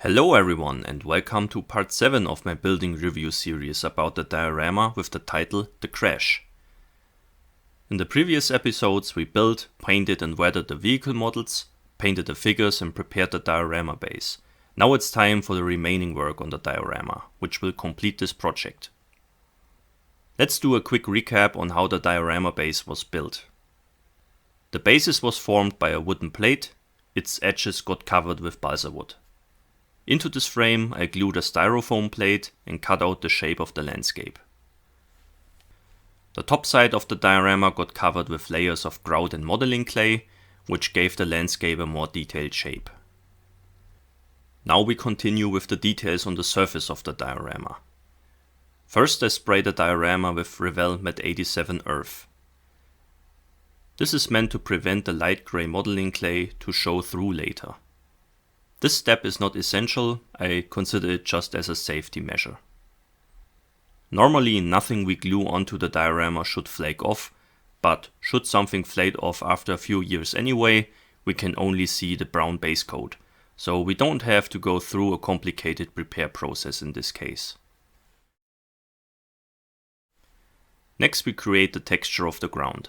Hello everyone and welcome to part 7 of my building review series about the diorama with the title The Crash. In the previous episodes we built, painted and weathered the vehicle models, painted the figures and prepared the diorama base. Now it's time for the remaining work on the diorama, which will complete this project. Let's do a quick recap on how the diorama base was built. The basis was formed by a wooden plate, its edges got covered with balsa wood. Into this frame I glued a styrofoam plate and cut out the shape of the landscape. The top side of the diorama got covered with layers of grout and modeling clay, which gave the landscape a more detailed shape. Now we continue with the details on the surface of the diorama. First I sprayed the diorama with Revell Matte 87 earth. This is meant to prevent the light grey modeling clay to show through later. This step is not essential, I consider it just as a safety measure. Normally nothing we glue onto the diorama should flake off, but should something flake off after a few years anyway, we can only see the brown base coat, so we don't have to go through a complicated repair process in this case. Next we create the texture of the ground.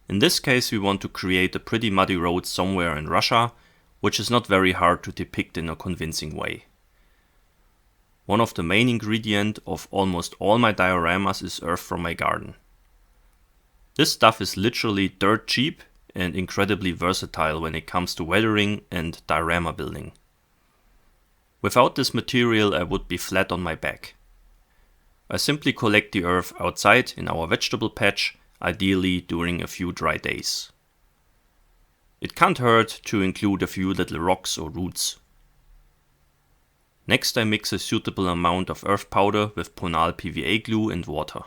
In this case we want to create a pretty muddy road somewhere in Russia, which is not very hard to depict in a convincing way. One of the main ingredients of almost all my dioramas is earth from my garden. This stuff is literally dirt cheap and incredibly versatile when it comes to weathering and diorama building. Without this material I would be flat on my back. I simply collect the earth outside in our vegetable patch, ideally during a few dry days. It can't hurt to include a few little rocks or roots. Next I mix a suitable amount of earth powder with Ponal PVA glue and water.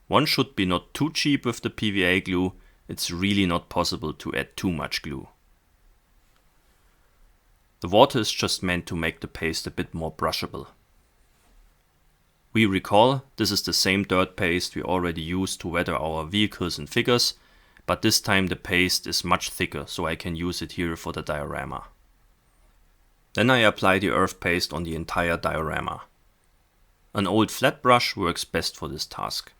One should be not too cheap with the PVA glue, it's really not possible to add too much glue. The water is just meant to make the paste a bit more brushable. We recall this is the same dirt paste we already used to weather our vehicles and figures, but this time the paste is much thicker, so I can use it here for the diorama. Then I apply the earth paste on the entire diorama. An old flat brush works best for this task.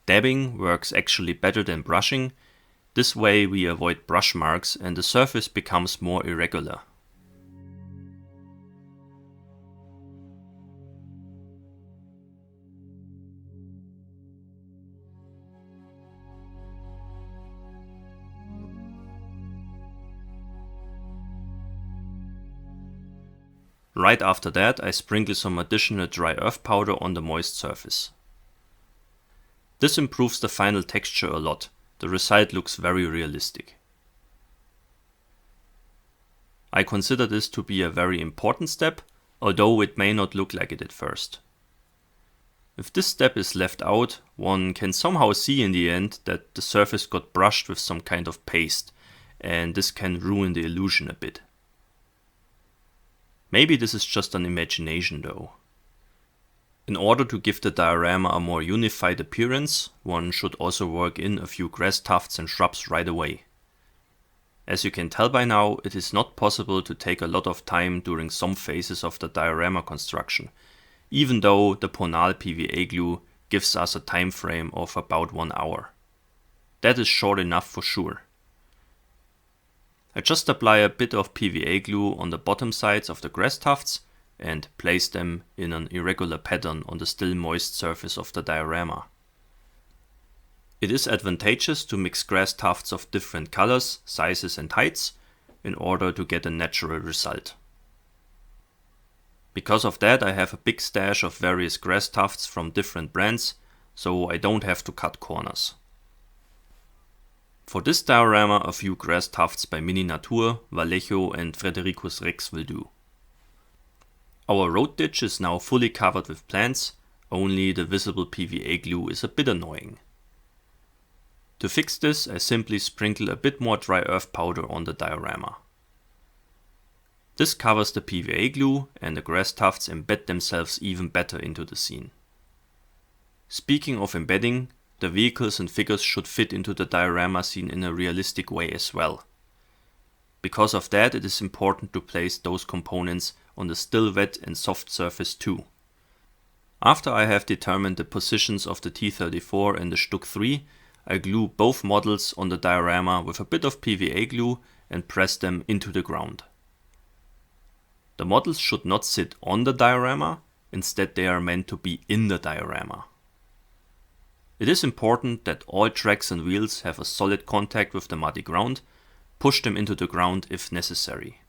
Dabbing works actually better than brushing. This way we avoid brush marks and the surface becomes more irregular. Right after that I sprinkle some additional dry earth powder on the moist surface. This improves the final texture a lot, the result looks very realistic. I consider this to be a very important step, although it may not look like it at first. If this step is left out, one can somehow see in the end that the surface got brushed with some kind of paste, and this can ruin the illusion a bit. Maybe this is just an imagination though. In order to give the diorama a more unified appearance, one should also work in a few grass tufts and shrubs right away. As you can tell by now, it is not possible to take a lot of time during some phases of the diorama construction, even though the Ponal PVA glue gives us a time frame of about 1 hour. That is short enough for sure. I just apply a bit of PVA glue on the bottom sides of the grass tufts and place them in an irregular pattern on the still moist surface of the diorama. It is advantageous to mix grass tufts of different colors, sizes and heights in order to get a natural result. Because of that I have a big stash of various grass tufts from different brands, so I don't have to cut corners. For this diorama a few grass tufts by Mini Natur, Vallejo and Fredericus Rex will do. Our road ditch is now fully covered with plants, only the visible PVA glue is a bit annoying. To fix this, I simply sprinkle a bit more dry earth powder on the diorama. This covers the PVA glue and the grass tufts embed themselves even better into the scene. Speaking of embedding, the vehicles and figures should fit into the diorama scene in a realistic way as well. Because of that, it is important to place those components on the still wet and soft surface too. After I have determined the positions of the T34 and the Stuck 3, I glue both models on the diorama with a bit of PVA glue and press them into the ground. The models should not sit on the diorama, instead they are meant to be in the diorama. It is important that all tracks and wheels have a solid contact with the muddy ground. Push them into the ground if necessary.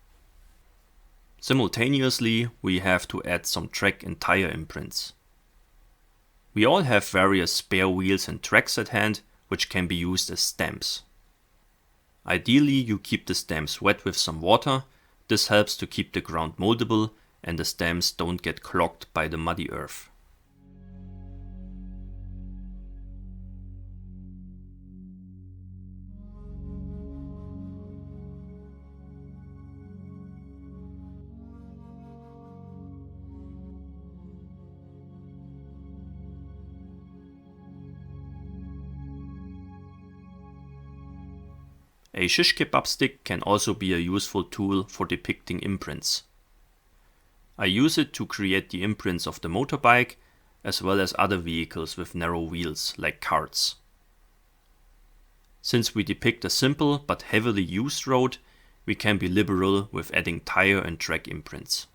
Simultaneously, we have to add some track and tire imprints. We all have various spare wheels and tracks at hand, which can be used as stamps. Ideally, you keep the stamps wet with some water. This helps to keep the ground moldable and the stamps don't get clogged by the muddy earth. A shish kebab stick can also be a useful tool for depicting imprints. I use it to create the imprints of the motorbike, as well as other vehicles with narrow wheels, like carts. Since we depict a simple but heavily used road, we can be liberal with adding tire and track imprints.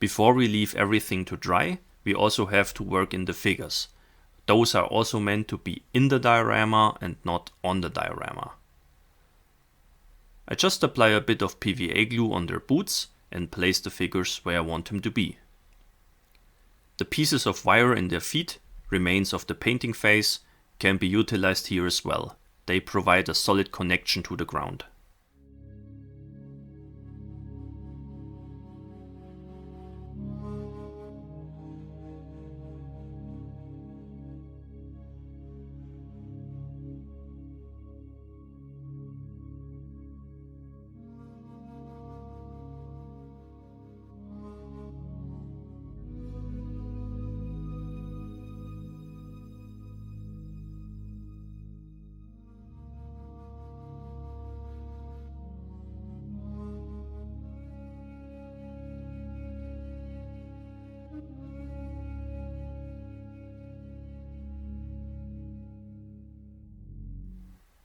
Before we leave everything to dry, we also have to work in the figures. Those are also meant to be in the diorama and not on the diorama. I just apply a bit of PVA glue on their boots and place the figures where I want them to be. The pieces of wire in their feet, remains of the painting phase, can be utilized here as well. They provide a solid connection to the ground.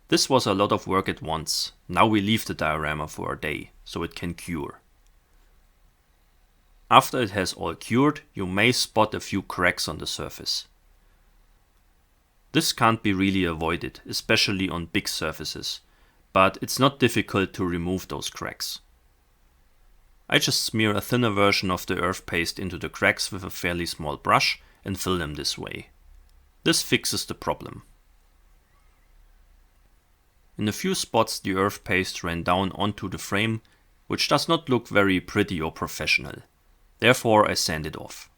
This was a lot of work at once. Now we leave the diorama for a day, so it can cure. After it has all cured, you may spot a few cracks on the surface. This can't be really avoided, especially on big surfaces, but it's not difficult to remove those cracks. I just smear a thinner version of the earth paste into the cracks with a fairly small brush and fill them this way. This fixes the problem. In a few spots the earth paste ran down onto the frame, which does not look very pretty or professional. Therefore I sand it off.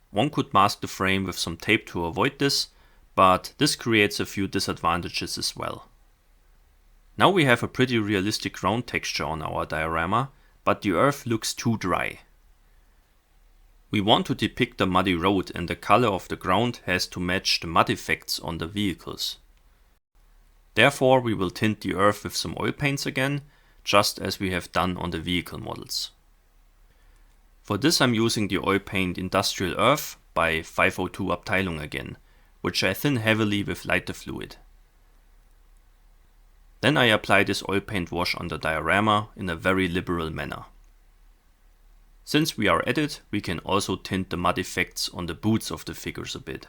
One could mask the frame with some tape to avoid this, but this creates a few disadvantages as well. Now we have a pretty realistic ground texture on our diorama, but the earth looks too dry. We want to depict a muddy road and the color of the ground has to match the mud effects on the vehicles. Therefore we will tint the earth with some oil paints again, just as we have done on the vehicle models. For this I'm using the oil paint Industrial Earth by 502 Abteilung again, which I thin heavily with lighter fluid. Then I apply this oil paint wash on the diorama in a very liberal manner. Since we are at it, we can also tint the mud effects on the boots of the figures a bit.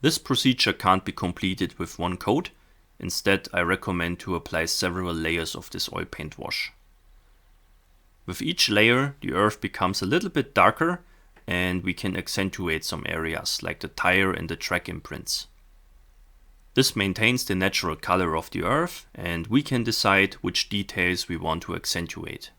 This procedure can't be completed with one coat. Instead, I recommend to apply several layers of this oil paint wash. With each layer, the earth becomes a little bit darker and we can accentuate some areas like the tire and the track imprints. This maintains the natural color of the earth and we can decide which details we want to accentuate.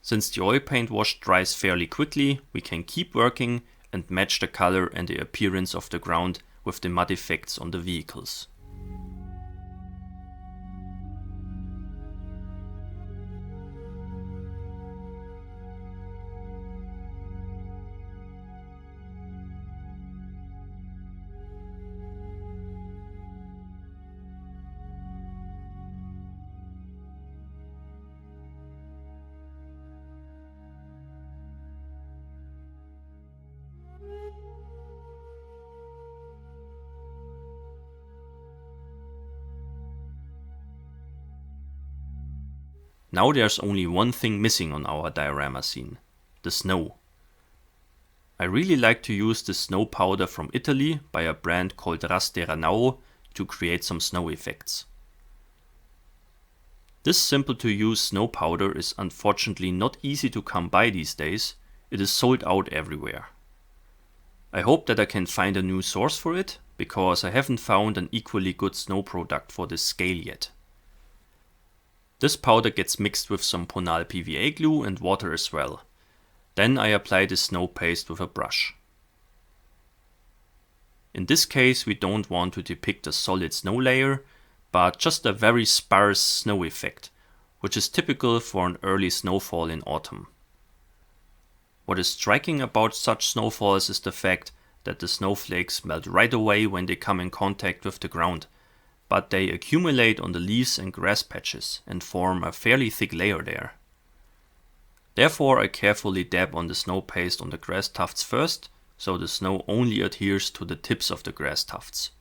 Since the oil paint wash dries fairly quickly, we can keep working and match the color and the appearance of the ground with the mud effects on the vehicles. Now there's only one thing missing on our diorama scene: the snow. I really like to use the snow powder from Italy by a brand called Rast Deranauo to create some snow effects. This simple to use snow powder is unfortunately not easy to come by these days. It is sold out everywhere. I hope that I can find a new source for it, because I haven't found an equally good snow product for this scale yet. This powder gets mixed with some Ponal PVA glue and water as well. Then I apply the snow paste with a brush. In this case we don't want to depict a solid snow layer, but just a very sparse snow effect, which is typical for an early snowfall in autumn. What is striking about such snowfalls is the fact that the snowflakes melt right away when they come in contact with the ground, but they accumulate on the leaves and grass patches and form a fairly thick layer there. Therefore I carefully dab on the snow paste on the grass tufts first, so the snow only adheres to the tips of the grass tufts.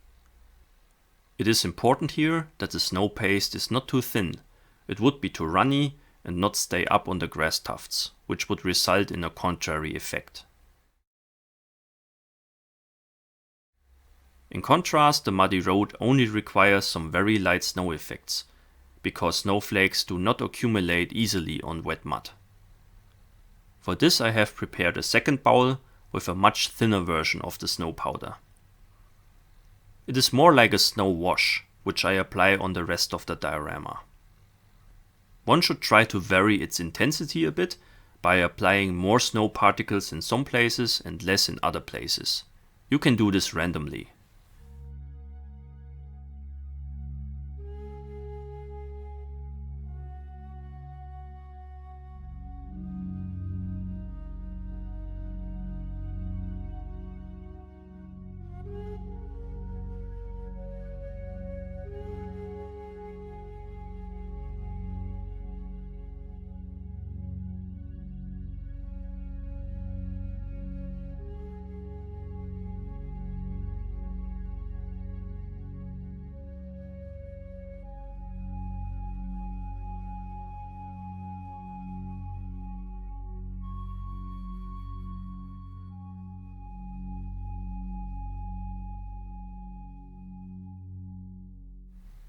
It is important here that the snow paste is not too thin. It would be too runny and not stay up on the grass tufts, which would result in a contrary effect. In contrast, the muddy road only requires some very light snow effects, because snowflakes do not accumulate easily on wet mud. For this I have prepared a second bowl with a much thinner version of the snow powder. It is more like a snow wash, which I apply on the rest of the diorama. One should try to vary its intensity a bit by applying more snow particles in some places and less in other places. You can do this randomly.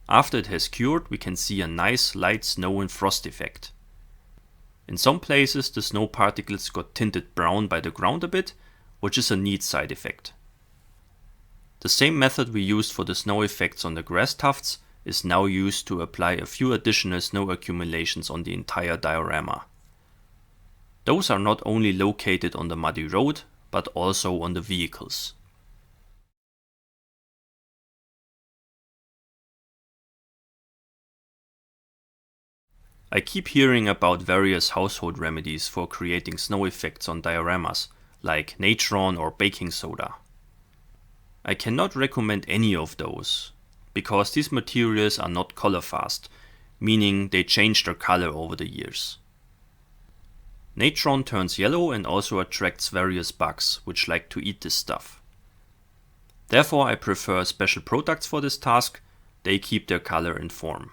After it has cured, we can see a nice light snow and frost effect. In some places the snow particles got tinted brown by the ground a bit, which is a neat side effect. The same method we used for the snow effects on the grass tufts is now used to apply a few additional snow accumulations on the entire diorama. Those are not only located on the muddy road, but also on the vehicles. I keep hearing about various household remedies for creating snow effects on dioramas, like natron or baking soda. I cannot recommend any of those, because these materials are not color fast, meaning they change their color over the years. Natron turns yellow and also attracts various bugs, which like to eat this stuff. Therefore I prefer special products for this task. They keep their color and form.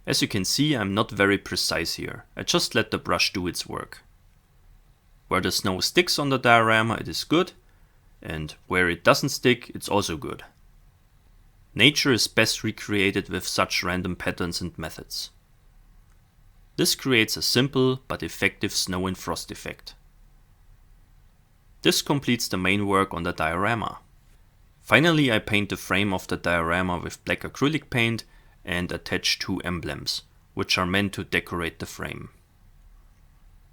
As you can see, I'm not very precise here. I just let the brush do its work. Where the snow sticks on the diorama, it is good, and where it doesn't stick, it's also good. Nature is best recreated with such random patterns and methods. This creates a simple but effective snow and frost effect. This completes the main work on the diorama. Finally, I paint the frame of the diorama with black acrylic paint and attach two emblems, which are meant to decorate the frame.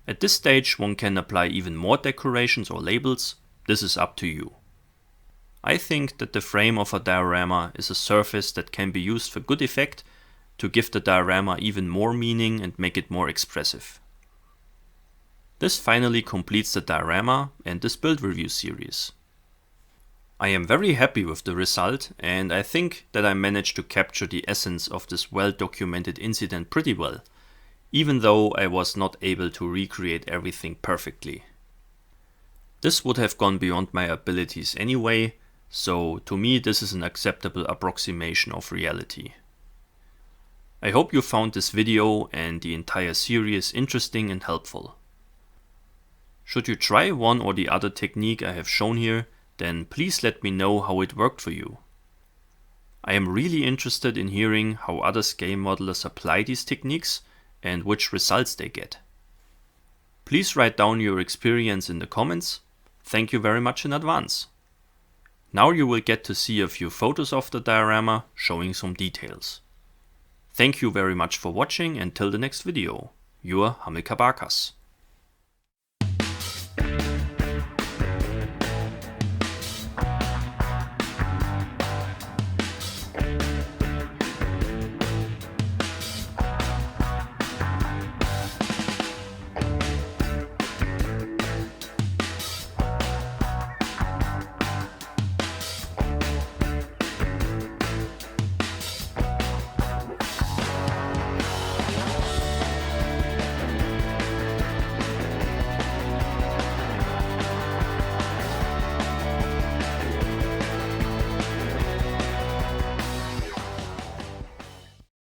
At this stage one can apply even more decorations or labels. This is up to you. I think that the frame of a diorama is a surface that can be used for good effect to give the diorama even more meaning and make it more expressive. This finally completes the diorama and this build review series. I am very happy with the result, and I think that I managed to capture the essence of this well-documented incident pretty well, even though I was not able to recreate everything perfectly. This would have gone beyond my abilities anyway, so to me this is an acceptable approximation of reality. I hope you found this video and the entire series interesting and helpful. Should you try one or the other technique I have shown here, then please let me know how it worked for you. I am really interested in hearing how other scale modelers apply these techniques and which results they get. Please write down your experience in the comments. Thank you very much in advance. Now you will get to see a few photos of the diorama showing some details. Thank you very much for watching. Until the next video. Your Hamilkar Barkas.